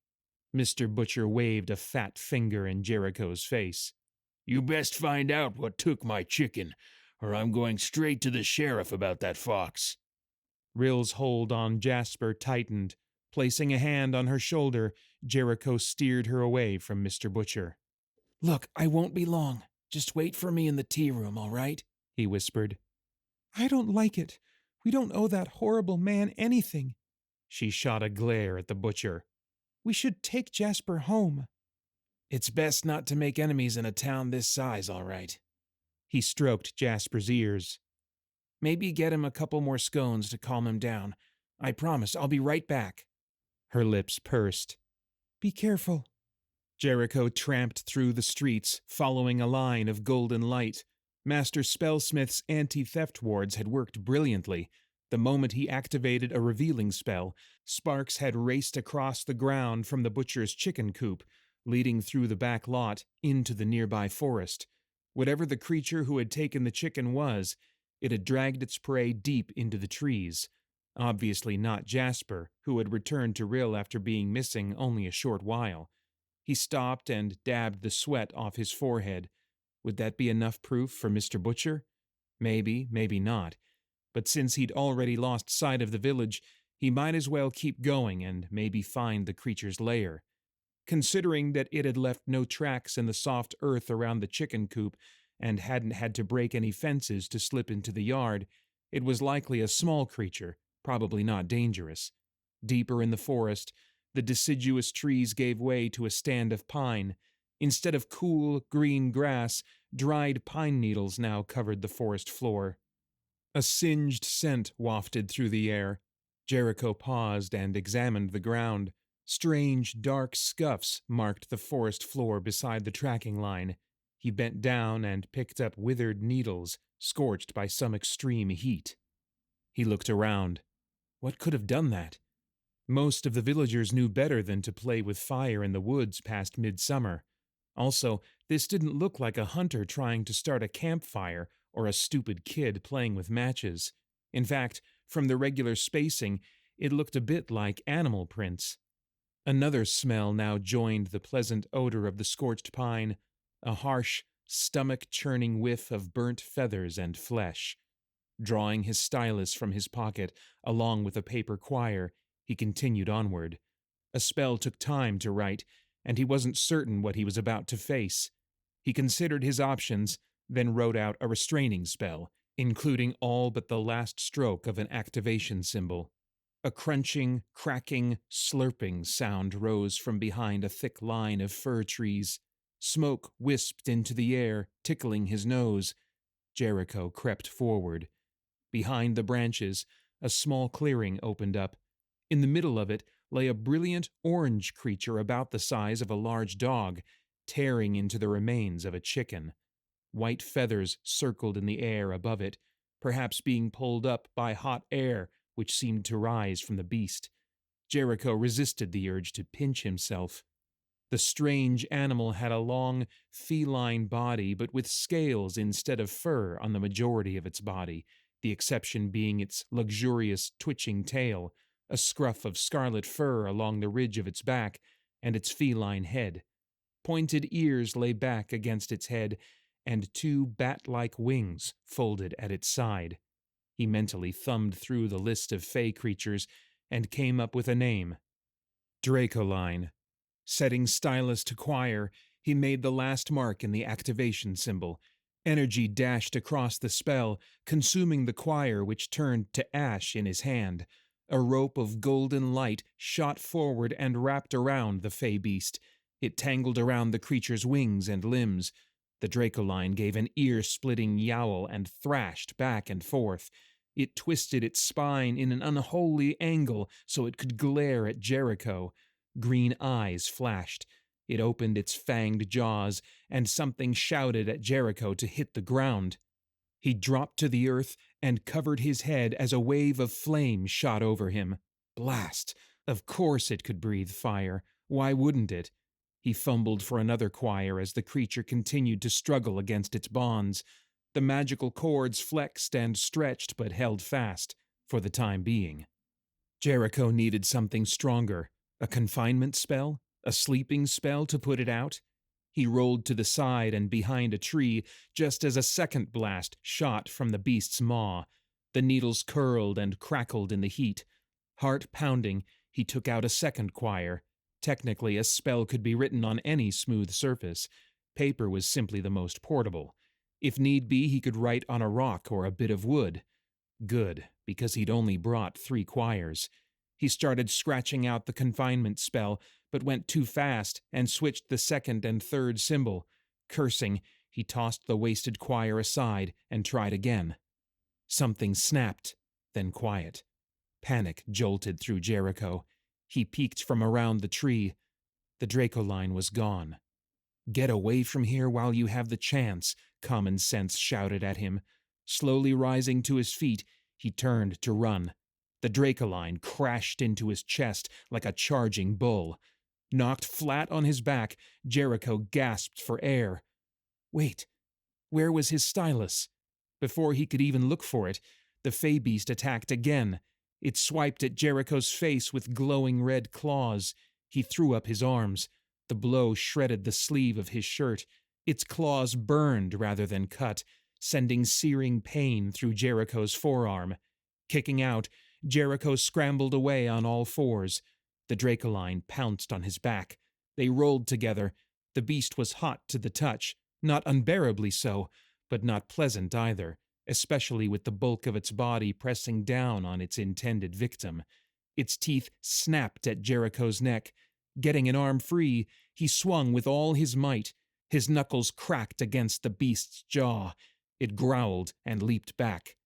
Mr. Butcher waved a fat finger in Jericho's face. "You best find out what took my chicken, or I'm going straight to the sheriff about that fox." Rill's hold on Jasper tightened. Placing a hand on her shoulder, Jericho steered her away from Mr. Butcher. "Look, I won't be long. Just wait for me in the tea room, all right?" he whispered. "I don't like it. We don't owe that horrible man anything." She shot a glare at the butcher. "We should take Jasper home." "It's best not to make enemies in a town this size, all right." He stroked Jasper's ears. "Maybe get him a couple more scones to calm him down. I promise I'll be right back." Her lips pursed. "Be careful." Jericho tramped through the streets, following a line of golden light. Master Spellsmith's anti-theft wards had worked brilliantly. The moment he activated a revealing spell, sparks had raced across the ground from the butcher's chicken coop, leading through the back lot into the nearby forest. Whatever the creature who had taken the chicken was, it had dragged its prey deep into the trees. Obviously not Jasper, who had returned to Rill after being missing only a short while. He stopped and dabbed the sweat off his forehead. Would that be enough proof for Mr. Butcher? Maybe, maybe not. But since he'd already lost sight of the village, he might as well keep going and maybe find the creature's lair. Considering that it had left no tracks in the soft earth around the chicken coop and hadn't had to break any fences to slip into the yard, it was likely a small creature, probably not dangerous. Deeper in the forest, the deciduous trees gave way to a stand of pine. Instead of cool, green grass, dried pine needles now covered the forest floor. A singed scent wafted through the air. Jericho paused and examined the ground. Strange, dark scuffs marked the forest floor beside the tracking line. He bent down and picked up withered needles, scorched by some extreme heat. He looked around. What could have done that? Most of the villagers knew better than to play with fire in the woods past midsummer. Also, this didn't look like a hunter trying to start a campfire or a stupid kid playing with matches. In fact, from the regular spacing, it looked a bit like animal prints. Another smell now joined the pleasant odor of the scorched pine, a harsh, stomach-churning whiff of burnt feathers and flesh. Drawing his stylus from his pocket, along with a paper quire, he continued onward. A spell took time to write, and he wasn't certain what he was about to face. He considered his options, then wrote out a restraining spell, including all but the last stroke of an activation symbol. A crunching, cracking, slurping sound rose from behind a thick line of fir trees. Smoke wisped into the air, tickling his nose. Jericho crept forward. Behind the branches, a small clearing opened up. In the middle of it lay a brilliant orange creature about the size of a large dog, tearing into the remains of a chicken. White feathers circled in the air above it, perhaps being pulled up by hot air which seemed to rise from the beast. Jericho resisted the urge to pinch himself. The strange animal had a long, feline body, but with scales instead of fur on the majority of its body, the exception being its luxurious, twitching tail, a scruff of scarlet fur along the ridge of its back, and its feline head. Pointed ears lay back against its head, and two bat-like wings folded at its side. He mentally thumbed through the list of fey creatures and came up with a name. Dracoline. Setting stylus to quire, he made the last mark in the activation symbol. Energy dashed across the spell, consuming the quire which turned to ash in his hand. A rope of golden light shot forward and wrapped around the fey beast. It tangled around the creature's wings and limbs. The Dracoline gave an ear-splitting yowl and thrashed back and forth. It twisted its spine in an unholy angle so it could glare at Jericho. Green eyes flashed. It opened its fanged jaws, and something shouted at Jericho to hit the ground. He dropped to the earth and covered his head as a wave of flame shot over him. Blast! Of course it could breathe fire. Why wouldn't it? He fumbled for another quire as the creature continued to struggle against its bonds. The magical cords flexed and stretched but held fast, for the time being. Jericho needed something stronger. A confinement spell? A sleeping spell to put it out? He rolled to the side and behind a tree just as a second blast shot from the beast's maw. The needles curled and crackled in the heat. Heart pounding, he took out a second quire. Technically, a spell could be written on any smooth surface. Paper was simply the most portable. If need be, he could write on a rock or a bit of wood. Good, because he'd only brought 3 quires. He started scratching out the confinement spell, but went too fast and switched the second and third symbol. Cursing, he tossed the wasted quire aside and tried again. Something snapped, then quiet. Panic jolted through Jericho. He peeked from around the tree. The Dracoline was gone. Get away from here while you have the chance, common sense shouted at him. Slowly rising to his feet, he turned to run. The Dracoline crashed into his chest like a charging bull. Knocked flat on his back, Jericho gasped for air. Wait, where was his stylus? Before he could even look for it, the fey beast attacked again. It swiped at Jericho's face with glowing red claws. He threw up his arms. The blow shredded the sleeve of his shirt. Its claws burned rather than cut, sending searing pain through Jericho's forearm. Kicking out, Jericho scrambled away on all fours. The Dracoline pounced on his back. They rolled together. The beast was hot to the touch, not unbearably so, but not pleasant either, especially with the bulk of its body pressing down on its intended victim. Its teeth snapped at Jericho's neck. Getting an arm free, he swung with all his might. His knuckles cracked against the beast's jaw. It growled and leaped back.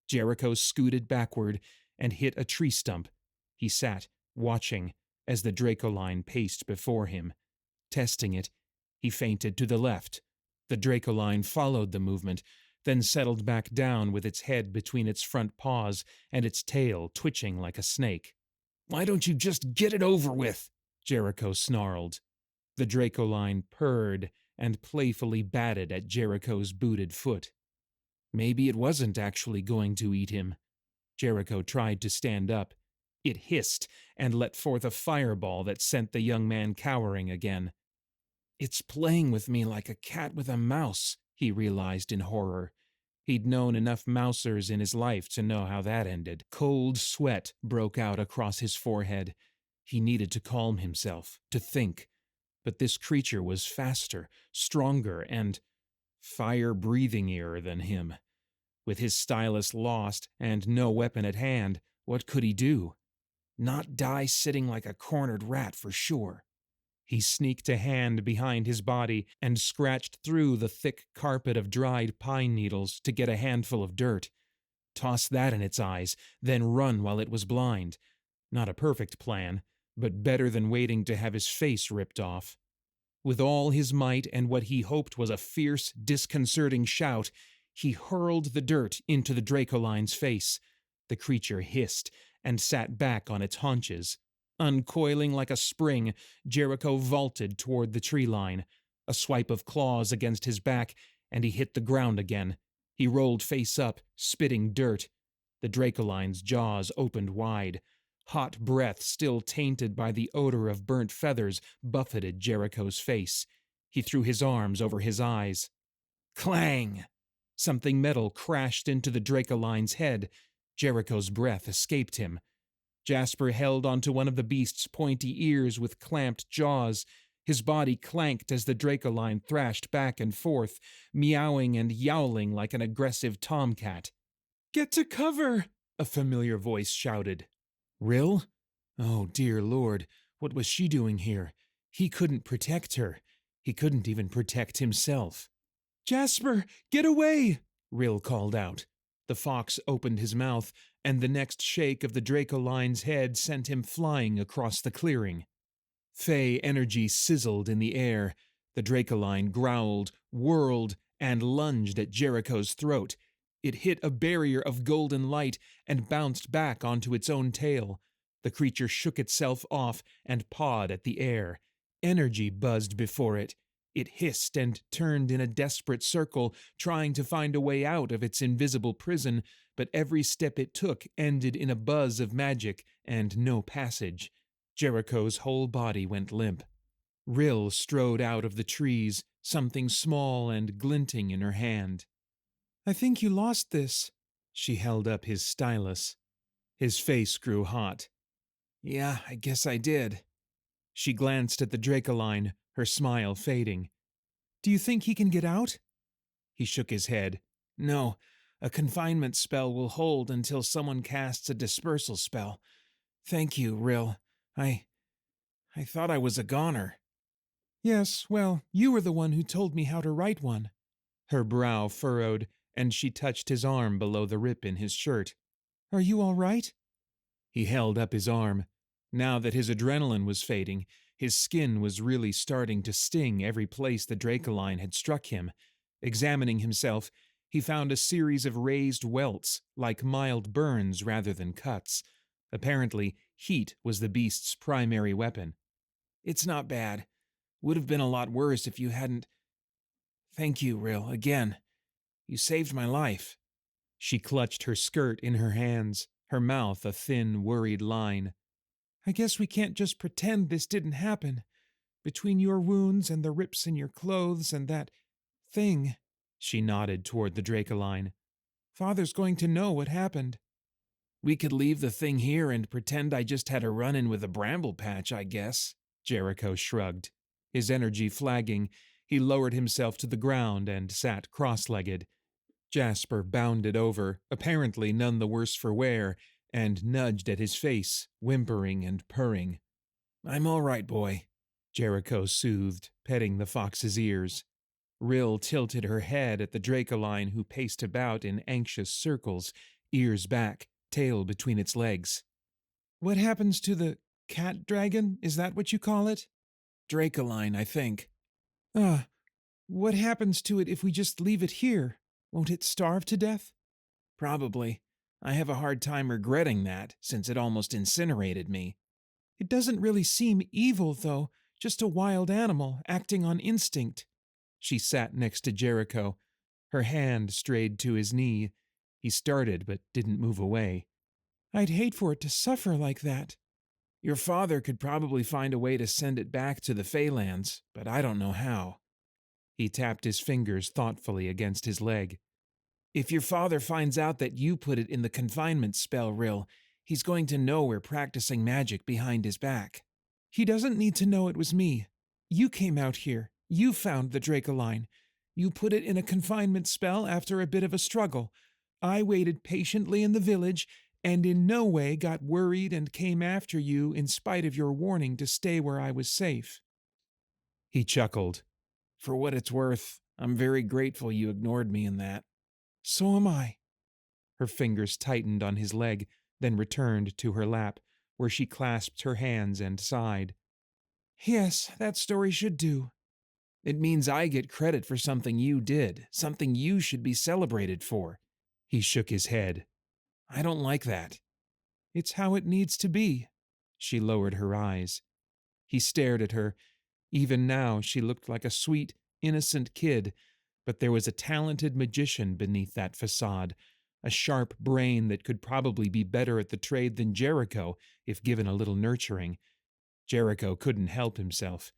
Jericho scooted backward and hit a tree stump. He sat, watching, as the Dracoline paced before him. Testing it, he feinted to the left. The Dracoline followed the movement, then settled back down with its head between its front paws and its tail twitching like a snake. "Why don't you just get it over with?" Jericho snarled. The Dracoline purred and playfully batted at Jericho's booted foot. Maybe it wasn't actually going to eat him. Jericho tried to stand up. It hissed and let forth a fireball that sent the young man cowering again. It's playing with me like a cat with a mouse, he realized in horror. He'd known enough mousers in his life to know how that ended. Cold sweat broke out across his forehead. He needed to calm himself, to think. But this creature was faster, stronger, and fire-breathingier than him. With his stylus lost and no weapon at hand, what could he do? Not die sitting like a cornered rat for sure. He sneaked a hand behind his body and scratched through the thick carpet of dried pine needles to get a handful of dirt. Toss that in its eyes, then run while it was blind. Not a perfect plan, but better than waiting to have his face ripped off. With all his might and what he hoped was a fierce, disconcerting shout, he hurled the dirt into the Dracoline's face. The creature hissed and sat back on its haunches. Uncoiling like a spring, Jericho vaulted toward the tree line. A swipe of claws against his back, and he hit the ground again. He rolled face up, spitting dirt. The Dracoline's jaws opened wide. Hot breath, still tainted by the odor of burnt feathers, buffeted Jericho's face. He threw his arms over his eyes. Clang! Something metal crashed into the Dracoline's head. Jericho's breath escaped him. Jasper held onto one of the beast's pointy ears with clamped jaws. His body clanked as the Dracoline thrashed back and forth, meowing and yowling like an aggressive tomcat. "Get to cover!" a familiar voice shouted. Rill? Oh, dear Lord, what was she doing here? He couldn't protect her. He couldn't even protect himself. "Jasper, get away!" Rill called out. The fox opened his mouth, and the next shake of the Dracoline's head sent him flying across the clearing. Fey energy sizzled in the air. The Dracoline growled, whirled, and lunged at Jericho's throat. It hit a barrier of golden light and bounced back onto its own tail. The creature shook itself off and pawed at the air. Energy buzzed before it. It hissed and turned in a desperate circle, trying to find a way out of its invisible prison, but every step it took ended in a buzz of magic and no passage. Jericho's whole body went limp. Rill strode out of the trees, something small and glinting in her hand. "I think you lost this." She held up his stylus. His face grew hot. "Yeah, I guess I did." She glanced at the Dracoline, her smile fading. "Do you think he can get out?" He shook his head. "No, a confinement spell will hold until someone casts a dispersal spell. Thank you, Rill. I thought I was a goner." "Yes, well, you were the one who told me how to write one." Her brow furrowed, and she touched his arm below the rip in his shirt. "Are you all right?" He held up his arm. Now that his adrenaline was fading, his skin was really starting to sting every place the Dracoline had struck him. Examining himself, he found a series of raised welts, like mild burns rather than cuts. Apparently, heat was the beast's primary weapon. "It's not bad. Would have been a lot worse if you hadn't. Thank you, Rill, again. You saved my life." She clutched her skirt in her hands, her mouth a thin, worried line. "I guess we can't just pretend this didn't happen. Between your wounds and the rips in your clothes and that thing," she nodded toward the Dracoline, "Father's going to know what happened." "We could leave the thing here and pretend I just had a run-in with a bramble patch, I guess." Jericho shrugged. His energy flagging, he lowered himself to the ground and sat cross-legged. Jasper bounded over, apparently none the worse for wear, and nudged at his face, whimpering and purring. I'm all right, boy, Jericho soothed, petting the fox's ears. Rill tilted her head at the Dracoline, who paced about in anxious circles, ears back, tail between its legs. What happens to the cat dragon? Is that what you call it? Dracoline, I think. What happens to it if we just leave it here? Won't it starve to death? Probably. I have a hard time regretting that, since it almost incinerated me. It doesn't really seem evil, though, just a wild animal acting on instinct. She sat next to Jericho. Her hand strayed to his knee. He started, but didn't move away. I'd hate for it to suffer like that. Your father could probably find a way to send it back to the Feylands, but I don't know how. He tapped his fingers thoughtfully against his leg. If your father finds out that you put it in the confinement spell, Rill, he's going to know we're practicing magic behind his back. He doesn't need to know it was me. You came out here. You found the Dracoline. You put it in a confinement spell after a bit of a struggle. I waited patiently in the village and in no way got worried and came after you in spite of your warning to stay where I was safe. He chuckled. For what it's worth, I'm very grateful you ignored me in that. So am I. Her fingers tightened on his leg, then returned to her lap, where she clasped her hands and sighed. Yes, that story should do. It means I get credit for something you did, something you should be celebrated for. He shook his head. I don't like that. It's how it needs to be. She lowered her eyes. He stared at her. Even now she looked like a sweet, innocent kid, but there was a talented magician beneath that facade, a sharp brain that could probably be better at the trade than Jericho if given a little nurturing. Jericho couldn't help himself.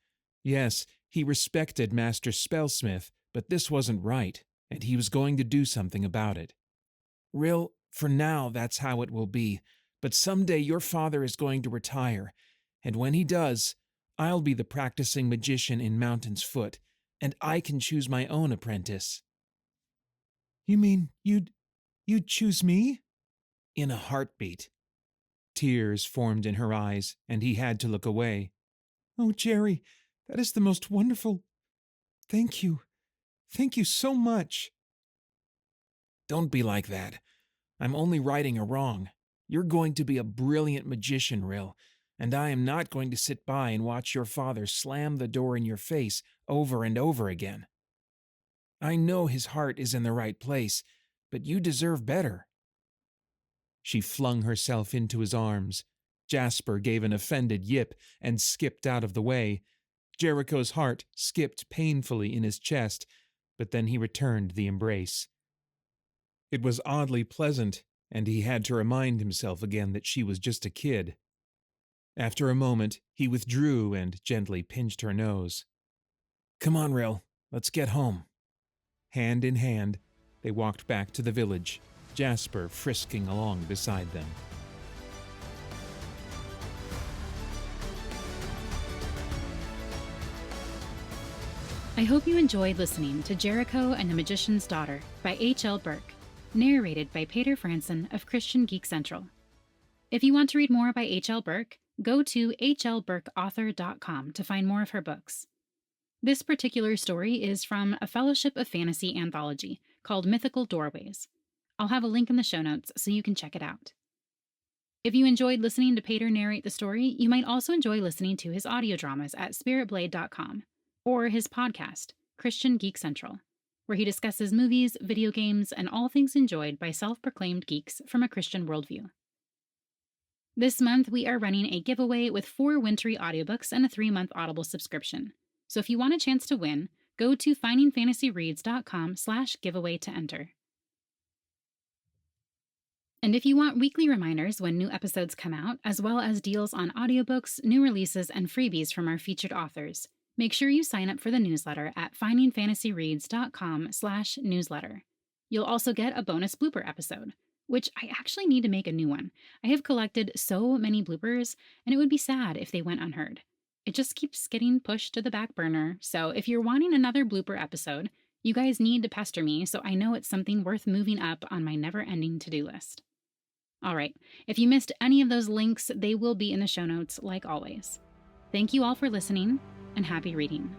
Yes, he respected Master Spellsmith, but this wasn't right, and he was going to do something about it. Rill, for now that's how it will be, but someday your father is going to retire, and when he does, I'll be the practicing magician in Mountain's Foot, and I can choose my own apprentice. You mean you'd choose me? In a heartbeat. Tears formed in her eyes, and he had to look away. Oh, Jerry, that is the most wonderful. Thank you. Thank you so much. Don't be like that. I'm only righting a wrong. You're going to be a brilliant magician, Rill, and I am not going to sit by and watch your father slam the door in your face over and over again. I know his heart is in the right place, but you deserve better. She flung herself into his arms. Jasper gave an offended yip and skipped out of the way. Jericho's heart skipped painfully in his chest, but then he returned the embrace. It was oddly pleasant, and he had to remind himself again that she was just a kid. After a moment, he withdrew and gently pinched her nose. Come on, Rill. Let's get home. Hand in hand, they walked back to the village, Jasper frisking along beside them. I hope you enjoyed listening to Jericho and the Magician's Daughter by H.L. Burke, narrated by Paeter Frandsen of Christian Geek Central. If you want to read more by H.L. Burke, go to hlburkeauthor.com to find more of her books. This particular story is from a Fellowship of Fantasy anthology called Mythical Doorways. I'll have a link in the show notes so you can check it out. If you enjoyed listening to Paeter narrate the story, you might also enjoy listening to his audio dramas at spiritblade.com or his podcast, Christian Geek Central, where he discusses movies, video games, and all things enjoyed by self-proclaimed geeks from a Christian worldview. This month, we are running a giveaway with 4 wintry audiobooks and a 3-month Audible subscription. So if you want a chance to win, go to findingfantasyreads.com/giveaway to enter. And if you want weekly reminders when new episodes come out, as well as deals on audiobooks, new releases, and freebies from our featured authors, make sure you sign up for the newsletter at findingfantasyreads.com/newsletter. You'll also get a bonus blooper episode, which I actually need to make a new one. I have collected so many bloopers, and it would be sad if they went unheard. It just keeps getting pushed to the back burner, so if you're wanting another blooper episode, you guys need to pester me so I know it's something worth moving up on my never-ending to-do list. All right, if you missed any of those links, they will be in the show notes like always. Thank you all for listening, and happy reading.